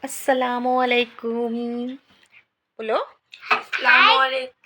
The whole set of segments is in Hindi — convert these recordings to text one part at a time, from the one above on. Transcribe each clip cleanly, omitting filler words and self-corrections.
अस्सलामुअलैकुम बोलो। अस्सलामुअलैकुम।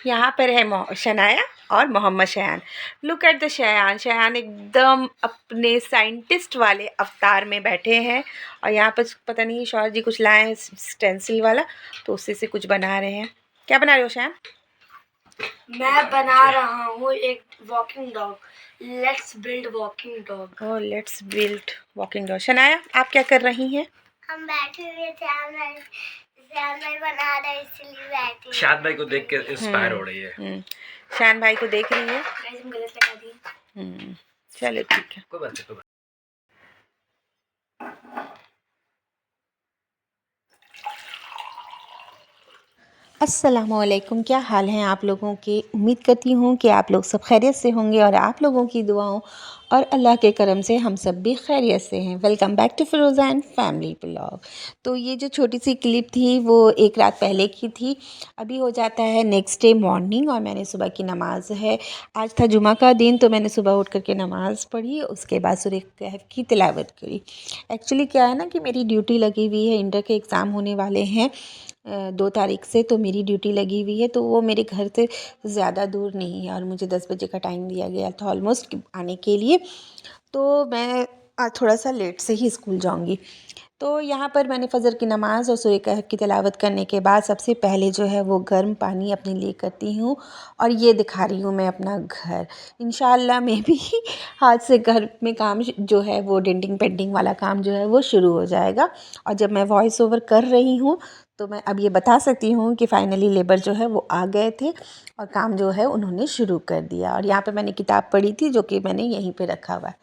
यहाँ पर है शनाया और Mohammad Shayan. Look at the Shayan. Shayan एकदम अपने साइंटिस्ट वाले अवतार में बैठे हैं और यहाँ पर पता नहीं शौहर जी कुछ लाए हैं स्टेंसिल वाला, तो उसी से कुछ बना रहे हैं। क्या बना रहे हो शयान? मैं बना रहा हूँ एक walking dog. Let's build walking dog. Oh, let's build walking dog. Shanaya, आप क्या कर रही हैं? हम बैठे हुए थे, श्यान भाई बना रहे इसलिए बैठे। शाद भाई को देख के इंस्पायर हो रही है। शान भाई को देख रही है। हम गलत लगा दिए। चलो ठीक है, कोई बात नहीं, कोई बात अस्सलामुअलैकुम। क्या हाल हैं आप लोगों के? उम्मीद करती हूँ कि आप लोग सब खैरियत से होंगे और आप लोगों की दुआओं और अल्लाह के करम से हम सब भी खैरियत से हैं। Welcome back to Firoza and family blog. तो ये जो छोटी सी क्लिप थी वो एक रात पहले की थी। अभी हो जाता है नेक्स्ट डे मॉर्निंग और मैंने सुबह की नमाज़ है, आज था जुमा का दिन, तो मैंने सुबह उठ करके नमाज़ पढ़ी, उसके बाद सूरह कहफ की तिलावत करी। एक्चुअली क्या है ना कि मेरी ड्यूटी लगी हुई है, इंटर के एग्ज़ाम होने वाले हैं 2 तारीख से, तो मेरी ड्यूटी लगी हुई है, तो वो मेरे घर से ज़्यादा दूर नहीं है और मुझे 10 बजे का टाइम दिया गया था ऑलमोस्ट आने के लिए। तो मैं आज थोड़ा सा लेट से ही स्कूल जाऊंगी। तो यहाँ पर मैंने फ़जर की नमाज़ और सूरह कहफ की तिलावत करने के बाद सबसे पहले जो है वो गर्म पानी अपने लिए करती हूँ और ये दिखा रही हूँ मैं अपना घर। इंशाअल्लाह मैं भी आज से घर में काम जो है वो डेंटिंग पेंटिंग वाला काम जो है वो शुरू हो जाएगा। और जब मैं वॉइस ओवर कर रही हूँ तो मैं अब ये बता सकती हूँ कि फ़ाइनली लेबर जो है वो आ गए थे और काम जो है उन्होंने शुरू कर दिया। और यहाँ पे मैंने किताब पढ़ी थी जो कि मैंने यहीं पे रखा हुआ है।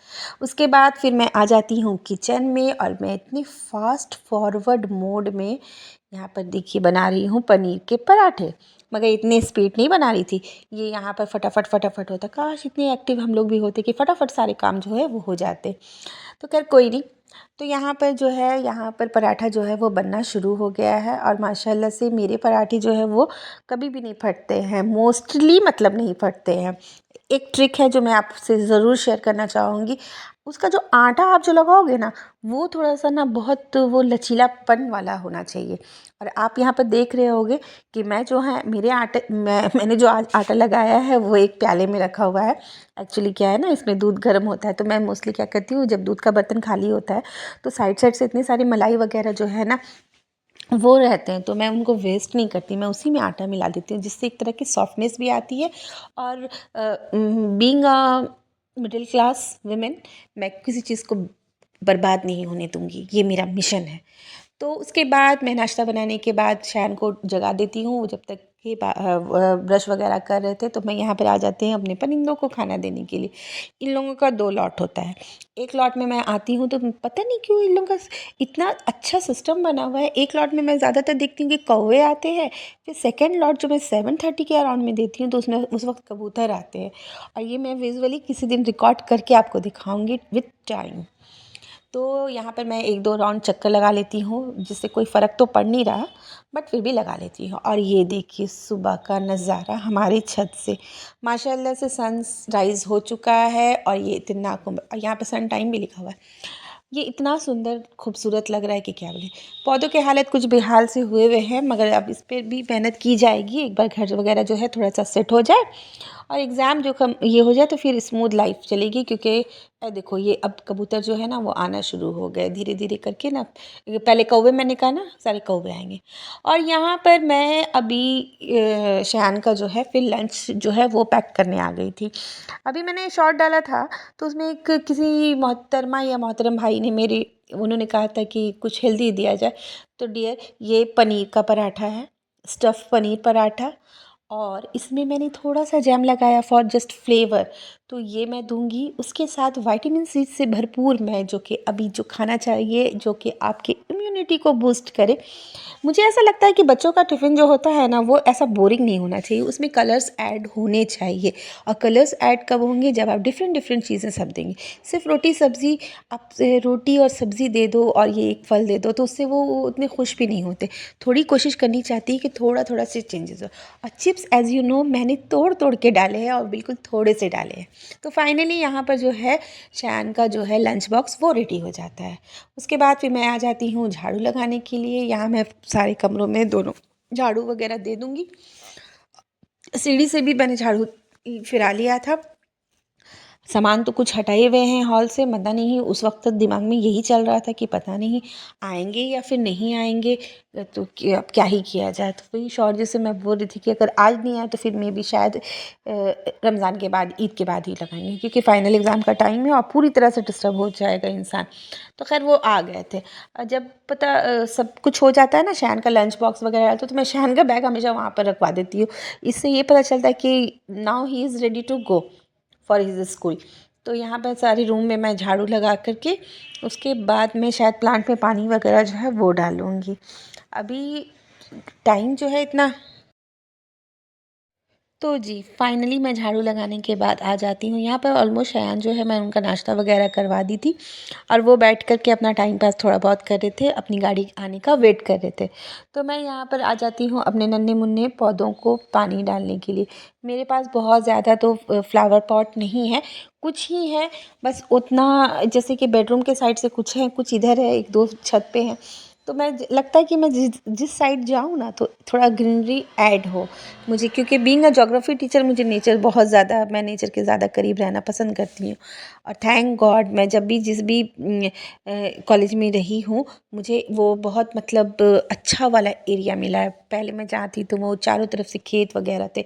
उसके बाद फिर मैं आ जाती हूँ किचन में और मैं इतनी फास्ट फॉरवर्ड मोड में यहाँ पर देखिए बना रही हूँ पनीर के पराठे, मगर इतनी स्पीड नहीं बना रही थी। ये यहाँ पर फटाफट फटाफट होता, काश इतने एक्टिव हम लोग भी होते कि फटाफट सारे काम जो है वो हो जाते। तो खैर कोई नहीं। तो यहाँ पर जो है यहाँ पर पराठा जो है वो बनना शुरू हो गया है और माशाल्लाह से मेरे पराठे जो है वो कभी भी नहीं फटते हैं, मोस्टली मतलब नहीं फटते हैं। एक ट्रिक है जो मैं आपसे ज़रूर शेयर करना चाहूँगी। उसका जो आटा आप जो लगाओगे ना वो थोड़ा सा ना बहुत वो लचीलापन वाला होना चाहिए। और आप यहाँ पर देख रहे होगे कि मैं जो है मेरे आटे मैंने जो आज आटा लगाया है वो एक प्याले में रखा हुआ है। एक्चुअली क्या है ना, इसमें दूध गर्म होता है, तो मैं मोस्टली क्या करती हूँ जब दूध का बर्तन खाली होता है तो साइड साइड से इतनी सारी मलाई वगैरह जो है ना वो रहते हैं, तो मैं उनको वेस्ट नहीं करती, मैं उसी में आटा मिला देती हूँ जिससे एक तरह की सॉफ्टनेस भी आती है। और being a middle class women, मैं किसी चीज़ को बर्बाद नहीं होने दूँगी, ये मेरा मिशन है। तो उसके बाद मैं नाश्ता बनाने के बाद शान को जगा देती हूँ, जब तक कि ब्रश वगैरह कर रहे थे तो मैं यहाँ पर आ जाते हैं अपने परिंदों को खाना देने के लिए। इन लोगों का 2 लॉट होता है। एक लॉट में मैं आती हूँ तो पता नहीं क्यों इन लोगों का इतना अच्छा सिस्टम बना हुआ है। एक लॉट में मैं ज़्यादातर देखती हूँ कि कौवे आते हैं, फिर सेकंड लॉट जो मैं 7:30 के अराउंड में देती हूँ तो उसमें उस वक्त कबूतर आते हैं। और ये मैं विजुअली किसी दिन रिकॉर्ड करके आपको दिखाऊँगी विद टाइम। तो यहाँ पर मैं 1-2 राउंड चक्कर लगा लेती हूँ जिससे कोई फ़र्क तो पड़ नहीं रहा, बट फिर भी लगा लेती हूँ। और ये देखिए सुबह का नज़ारा हमारी छत से, माशाल्लाह से सनराइज़ हो चुका है और ये इतना यहाँ पे सन टाइम भी लिखा हुआ है। ये इतना सुंदर खूबसूरत लग रहा है कि क्या बोले। पौधों की हालत कुछ बेहाल से हुए हुए हैं, मगर अब इस पर भी मेहनत की जाएगी। एक बार घर वगैरह जो है थोड़ा सा सेट हो जाए और एग्ज़ाम जो ये हो जाए तो फिर स्मूथ लाइफ चलेगी। क्योंकि देखो ये अब कबूतर जो है ना वो आना शुरू हो गए धीरे धीरे करके ना। पहले कौवे मैंने कहा ना, सारे कौवे आएंगे। और यहाँ पर मैं अभी शयान का जो है फिर लंच जो है वो पैक करने आ गई थी। अभी मैंने शॉर्ट डाला था तो उसमें एक किसी मोहतरमा या मोहतरम भाई ने उन्होंने कहा था कि कुछ हेल्दी दिया जाए। तो डियर, ये पनीर का पराठा है, स्टफ़ पनीर पराठा, और इसमें मैंने थोड़ा सा जैम लगाया फॉर जस्ट फ्लेवर। तो ये मैं दूंगी। उसके साथ विटामिन सी से भरपूर मैं जो कि अभी जो खाना चाहिए जो कि आपके इम्यूनिटी को बूस्ट करे। मुझे ऐसा लगता है कि बच्चों का टिफ़िन जो होता है ना वो ऐसा बोरिंग नहीं होना चाहिए, उसमें कलर्स ऐड होने चाहिए। और कलर्स ऐड कब होंगे? जब आप डिफरेंट डिफरेंट चीज़ें सब देंगे। सिर्फ रोटी सब्ज़ी, आप रोटी और सब्ज़ी दे दो और ये एक फल दे दो तो उससे वो उतने खुश भी नहीं होते। थोड़ी कोशिश करनी चाहती है कि थोड़ा थोड़ा से चेंजेस हो। और चिप्स एज़ यू नो मैंने तोड़ तोड़ के डाले हैं और बिल्कुल थोड़े से डाले हैं। तो फाइनली यहाँ पर जो है शान का जो है लंच बॉक्स वो रेडी हो जाता है। उसके बाद फिर मैं आ जाती हूँ झाड़ू लगाने के लिए। यहाँ मैं सारे कमरों में दोनों झाड़ू वगैरह दे दूँगी। सीढ़ी से भी मैंने झाड़ू फिरा लिया था। सामान तो कुछ हटाए हुए हैं हॉल से, पता नहीं उस वक्त तक दिमाग में यही चल रहा था कि पता नहीं आएंगे या फिर नहीं आएंगे, तो अब क्या ही किया जाए। तो वही शौर्य जैसे मैं बोल रही थी कि अगर आज नहीं आए तो फिर मे भी शायद रमज़ान के बाद, ईद के बाद ही लगाएंगे, क्योंकि फ़ाइनल एग्ज़ाम का टाइम है और पूरी तरह से डिस्टर्ब हो जाएगा इंसान। तो खैर वो आ गए थे। और जब पता सब कुछ हो जाता है ना, शहन का लंच बॉक्स वगैरह तो मैं शहन का बैग हमेशा वहाँ पर रखवा देती हूँ। इससे ये पता चलता है कि now he is ready to go for his school. तो यहाँ पर सारे रूम में मैं झाड़ू लगा करके उसके बाद मैं शायद प्लांट में पानी वगैरह जो है वो डालूँगी। अभी टाइम जो है इतना, तो जी फाइनली मैं झाड़ू लगाने के बाद आ जाती हूँ। यहाँ पर ऑलमोस्ट अयान जो है मैं उनका नाश्ता वगैरह करवा दी थी और वो बैठ कर के अपना टाइम पास थोड़ा बहुत कर रहे थे, अपनी गाड़ी आने का वेट कर रहे थे। तो मैं यहाँ पर आ जाती हूँ अपने नन्हे मुन्ने पौधों को पानी डालने के लिए। मेरे पास बहुत ज़्यादा तो फ्लावर पॉट नहीं है, कुछ ही है बस उतना, जैसे कि बेडरूम के साइड से कुछ है, कुछ इधर है, एक दो छत पे है। तो मैं लगता है कि मैं जिस साइड जाऊँ ना तो थोड़ा ग्रीनरी ऐड हो मुझे, क्योंकि बीइंग अ ज्योग्राफी टीचर मुझे नेचर बहुत ज़्यादा, मैं नेचर के ज़्यादा करीब रहना पसंद करती हूँ। और थैंक गॉड मैं जब भी जिस भी कॉलेज में रही हूँ मुझे वो बहुत मतलब अच्छा वाला एरिया मिला है। पहले मैं जहाँ थी तो वो चारों तरफ से खेत वगैरह थे।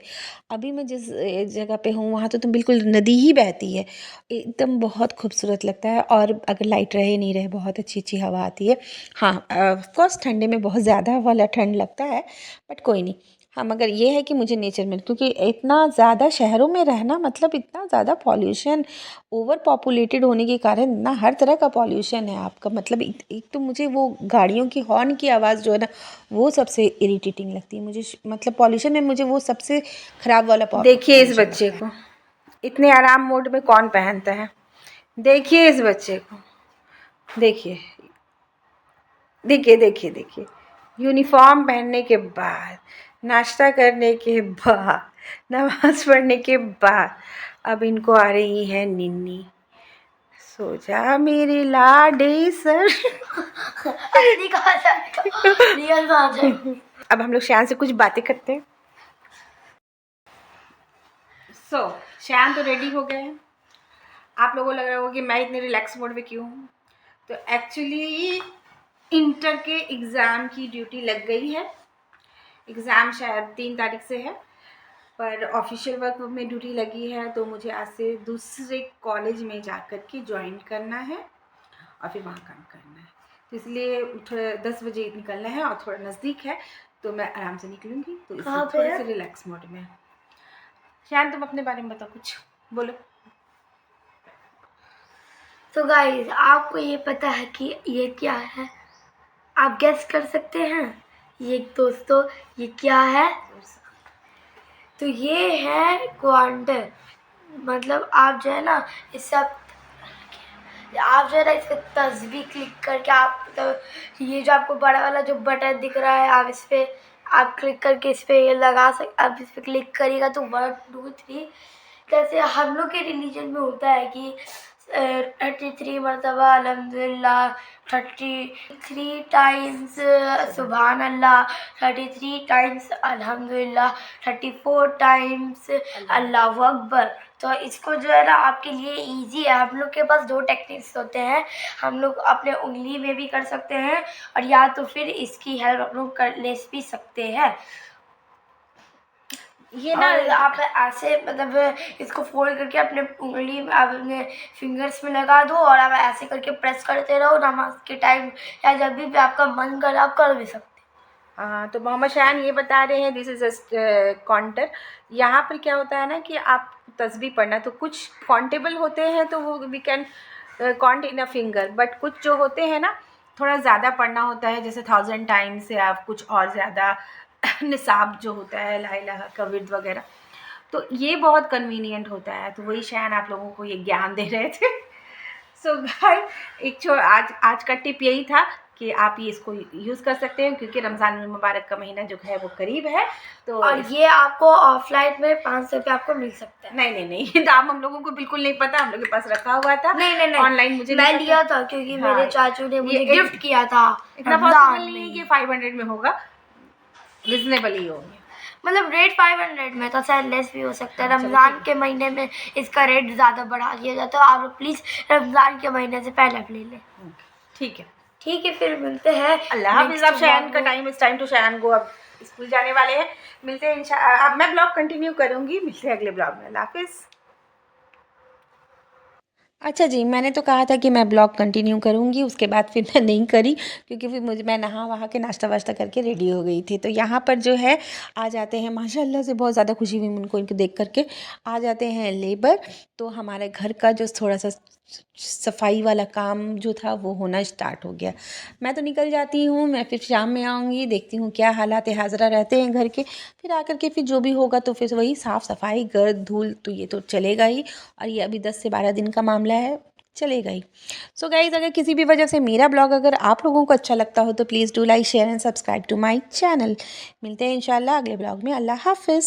अभी मैं जिस जगह पे हूँ वहाँ तो बिल्कुल नदी ही बहती है, एकदम बहुत खूबसूरत लगता है। और अगर लाइट रहे नहीं रहे बहुत अच्छी अच्छी हवा आती है। हाँ ऑफ कोर्स ठंडे में बहुत ज़्यादा वाला ठंड लगता है, बट कोई नहीं। हाँ मगर ये है कि मुझे नेचर में, क्योंकि इतना ज़्यादा शहरों में रहना मतलब इतना ज़्यादा पॉल्यूशन, ओवर पॉपुलेटेड होने के कारण ना हर तरह का पॉल्यूशन है आपका। मतलब एक तो मुझे वो गाड़ियों की हॉर्न की आवाज़ जो है ना वो सबसे इरिटेटिंग लगती है मुझे। मतलब पॉल्यूशन में मुझे वो सबसे ख़राब वाला देखिए इस बच्चे को, इतने आराम मोड में कौन पहनता है। देखिए इस बच्चे को, देखिए देखिए देखिए देखिए, यूनिफॉर्म पहनने के बाद, नाश्ता करने के बाद, नमाज़ पढ़ने के बाद अब इनको आ रही है निन्नी। सो जा मेरे लाडे सर। असली कहा जाएगा, रियल में आ जाएगा। अब हम लोग शान से कुछ बातें करते हैं। शान तो रेडी हो गए हैं। आप लोगों को लग रहा होगा कि मैं इतने रिलैक्स मोड में क्यों हूँ, तो एक्चुअली इंटर के एग्ज़ाम की ड्यूटी लग गई है। एग्ज़ाम शायद 3 तारीख से है, पर ऑफिशियल वर्क में ड्यूटी लगी है तो मुझे आज से दूसरे कॉलेज में जा कर के ज्वाइन करना है और फिर वहाँ काम करना है। तो इसलिए थोड़ा 10 बजे निकलना है और थोड़ा नज़दीक है तो मैं आराम से निकलूँगी, तो इसलिए थोड़े से रिलैक्स मोड में। शान तुम अपने बारे में बताओ, कुछ बोलो। तो गाइस आपको ये पता है कि ये क्या है? आप गेस कर सकते हैं? ये दोस्तों ये क्या है? तो ये है क्वांटम। मतलब आप जो है ना इस सब, आप जो है ना इस पर तस्वीर क्लिक करके आप तो ये जो आपको बड़ा वाला जो बटन दिख रहा है आप इस पर आप क्लिक करके इस पर ये लगा आप इस पर क्लिक करिएगा तो 1 2 3 जैसे हम लोग के रिलीजन में होता है कि 33 मरतबा अल्हम्दुलिल्लाह, 33 टाइम्स सुबहान अल्लाह, 33 टाइम्स अल्हम्दुलिल्लाह, 34 टाइम्स अल्लाहु अकबर। तो इसको जो है ना आपके लिए इजी है। हम लोग के पास 2 टेक्निक्स होते हैं, हम लोग अपने उंगली में भी कर सकते हैं और या तो फिर इसकी हेल्प हम लोग कर ले भी सकते हैं। ये ना आप ऐसे मतलब इसको फोल्ड करके अपने उंगली में आप अपने फिंगर्स में लगा दो और आप ऐसे करके प्रेस करते रहो नमाज के टाइम या जब भी आपका मन करे आप कर भी सकते। हाँ तो मोहम्मद शान ये बता रहे हैं दिस इज़ अ काउंटर। यहाँ पर क्या होता है ना कि आप तस्बीह पढ़ना, तो कुछ काउंटेबल होते हैं तो वो we can count in a finger, but कुछ जो होते हैं ना थोड़ा ज़्यादा पढ़ना होता है, जैसे 1000 टाइम्स या कुछ और ज़्यादा निसाब जो होता है ला इलाहा का विर्द वगैरह, तो ये बहुत कन्वीनियंट होता है। तो वही शायद आप लोगों को ये ज्ञान दे रहे थे। सो गाइस आज का टिप यही था कि आप ये इसको यूज़ कर सकते हैं, क्योंकि रमज़ान मुबारक का महीना जो है वो करीब है। तो और ये आपको ऑफलाइन में 500 रुपये आपको मिल सकता है। नहीं दाम हम लोगों को बिल्कुल नहीं पता, हम लोग के पास रखा हुआ था। नहीं ऑनलाइन मुझे मैं नहीं पता। लिया था, क्योंकि हाँ, मेरे चाचू ने मुझे ये गिफ्ट किया था। इतना रमज़ान पॉसिबल नहीं है में। कि 500 में होगा, रिजनेबल ही होंगे। मतलब रेट 500 में था, शायद लेस भी हो सकता है। हाँ, चलो रमज़ान ठीक के महीने में इसका रेट ज़्यादा बढ़ा दिया जाता है। आप प्लीज़ रमज़ान के महीने से पहले आप ले लें। ठीक है, ठीक है, फिर मिलते हैं। अल्लाह हाफिज़। अब शयान का टाइम, इस टाइम टू शयान गो, अब स्कूल जाने वाले हैं। मिलते हैं इंशाअल्लाह। अब मैं ब्लॉग कंटिन्यू करूँगी, मिलते हैं अगले ब्लॉग में। अल्लाह हाफिज़। अच्छा जी, मैंने तो कहा था कि मैं ब्लॉग कंटिन्यू करूँगी, उसके बाद फिर मैं नहीं करी, क्योंकि फिर मैं नहा वहा के नाश्ता वाश्ता करके रेडी हो गई थी। तो यहाँ पर जो है आ जाते हैं, माशाल्लाह से बहुत ज़्यादा खुशी हुई उनको इनको देख करके। आ जाते हैं लेबर, तो हमारे घर का जो थोड़ा सा सफाई वाला काम जो था वो होना स्टार्ट हो गया। मैं तो निकल जाती हूँ, मैं फिर शाम में आऊँगी, देखती हूँ क्या हालात हाज़िरा रहते हैं घर के, फिर आकर के फिर जो भी होगा तो फिर वही साफ़ सफाई, गर्द धूल, तो ये तो चलेगा ही। और ये अभी 10 से 12 दिन का मामला है, चलेगा ही। सो गाइज़, अगर किसी भी वजह से मेरा ब्लॉग अगर आप लोगों को अच्छा लगता हो तो please do like share and subscribe to my channel. मिलते हैं इंशाल्लाह अगले ब्लॉग में। अल्लाह हाफ़िज़।